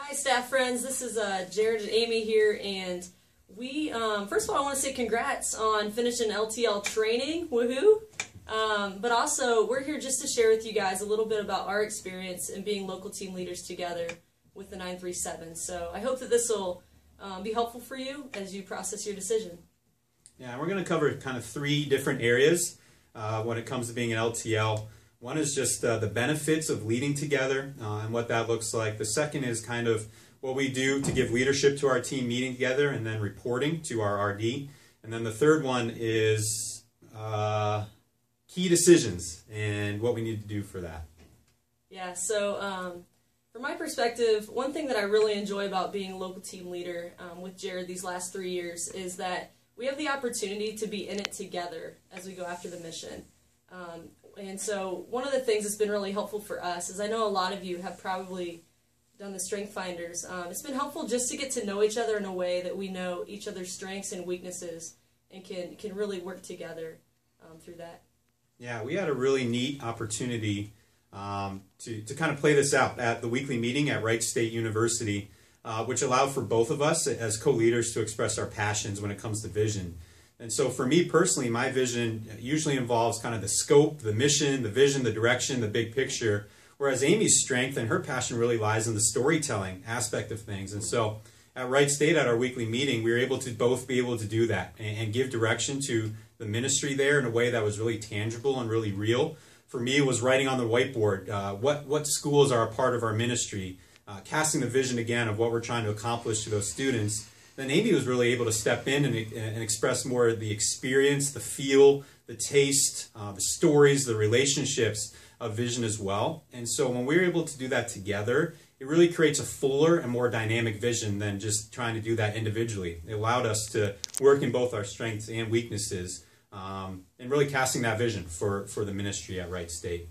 Hi, staff friends. This is Jared and Amy here, and we first of all I want to say congrats on finishing LTL training. Woohoo! But also we're here just to share with you guys a little bit about our experience in being local team leaders together with the 937. So I hope that this will be helpful for you as you process your decision. Yeah, we're going to cover kind of three different areas when it comes to being an LTL. One is just the benefits of leading together and what that looks like. The second is kind of what we do to give leadership to our team meeting together and then reporting to our RD. And then the third one is key decisions and what we need to do for that. Yeah, so from my perspective, one thing that I really enjoy about being a local team leader with Jared these last 3 years is that we have the opportunity to be in it together as we go after the mission. And so one of the things that's been really helpful for us is I know a lot of you have probably done the Strength Finders. It's been helpful just to get to know each other in a way that we know each other's strengths and weaknesses and can really work together through that. Yeah, we had a really neat opportunity to kind of play this out at the weekly meeting at Wright State University, which allowed for both of us as co-leaders to express our passions when it comes to vision. And so for me personally, my vision usually involves kind of the scope, the mission, the vision, the direction, the big picture, whereas Amy's strength and her passion really lies in the storytelling aspect of things. And so at Wright State, at our weekly meeting, we were able to both be able to do that and give direction to the ministry there in a way that was really tangible and really real. For me, it was writing on the whiteboard what schools are a part of our ministry, casting the vision again of what we're trying to accomplish to those students. Then Amy was really able to step in and express more of the experience, the feel, the taste, the stories, the relationships of vision as well. And so when we were able to do that together, it really creates a fuller and more dynamic vision than just trying to do that individually. It allowed us to work in both our strengths and weaknesses and really casting that vision for the ministry at Wright State.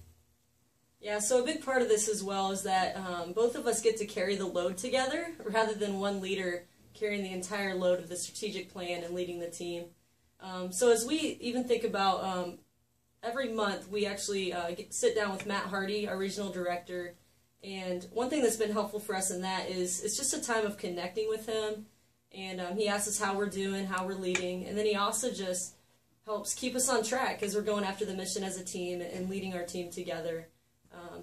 Yeah, so a big part of this as well is that both of us get to carry the load together rather than one leader carrying the entire load of the strategic plan and leading the team. So as we even think about every month, we actually sit down with Matt Hardy, our regional director, and one thing that's been helpful for us in that is it's just a time of connecting with him, and he asks us how we're doing, how we're leading, and then he also just helps keep us on track as we're going after the mission as a team and leading our team together.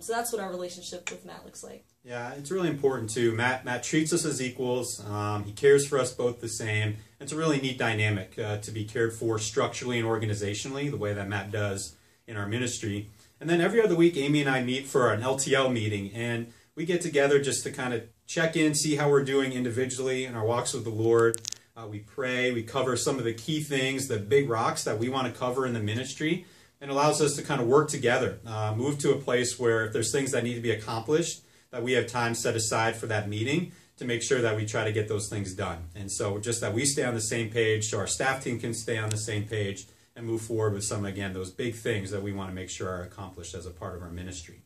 So that's what our relationship with Matt looks like. Yeah, it's really important too. Matt treats us as equals. He cares for us both the same. It's a really neat dynamic to be cared for structurally and organizationally, the way that Matt does in our ministry. And then every other week, Amy and I meet for an LTL meeting, and we get together just to kind of check in, see how we're doing individually in our walks with the Lord. We pray, we cover some of the key things, the big rocks that we want to cover in the ministry. And allows us to kind of work together, move to a place where if there's things that need to be accomplished, that we have time set aside for that meeting to make sure that we try to get those things done. And so just that we stay on the same page so our staff team can stay on the same page and move forward with some, again, those big things that we want to make sure are accomplished as a part of our ministry.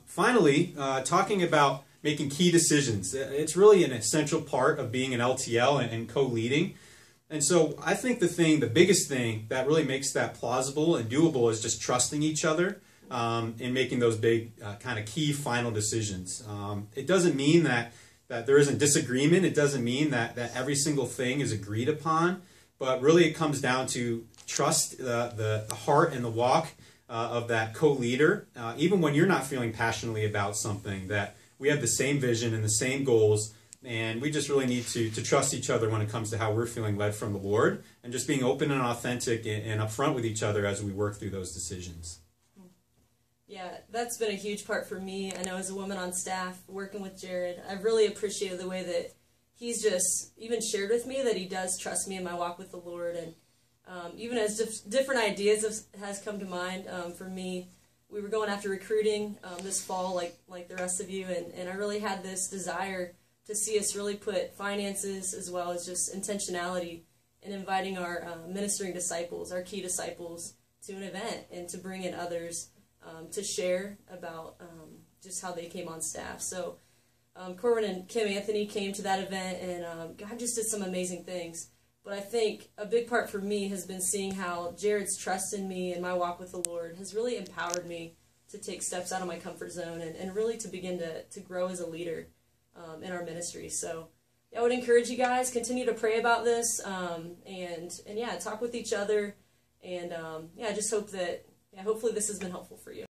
Finally, talking about making key decisions. It's really an essential part of being an LTL and co-leading. And so I think the biggest thing that really makes that plausible and doable is just trusting each other in making those big kind of key final decisions. It doesn't mean that there isn't disagreement. It doesn't mean that every single thing is agreed upon. But really it comes down to trust the heart and the walk of that co-leader. Even when you're not feeling passionately about something, that we have the same vision and the same goals. And we just really need to trust each other when it comes to how we're feeling led from the Lord and just being open and authentic and upfront with each other as we work through those decisions. Yeah, that's been a huge part for me. I know as a woman on staff working with Jared, I've really appreciated the way that he's just even shared with me that he does trust me in my walk with the Lord. And even as different ideas has come to mind for me, we were going after recruiting this fall like the rest of you, and I really had this desire to see us really put finances as well as just intentionality in inviting our ministering disciples, our key disciples, to an event and to bring in others to share about just how they came on staff. So Corbin and Kim Anthony came to that event, and God just did some amazing things. But I think a big part for me has been seeing how Jared's trust in me and my walk with the Lord has really empowered me to take steps out of my comfort zone and really to begin to grow as a leader in our ministry. So I would encourage you guys, continue to pray about this, and yeah, talk with each other, and yeah, I just hope that, yeah, hopefully this has been helpful for you.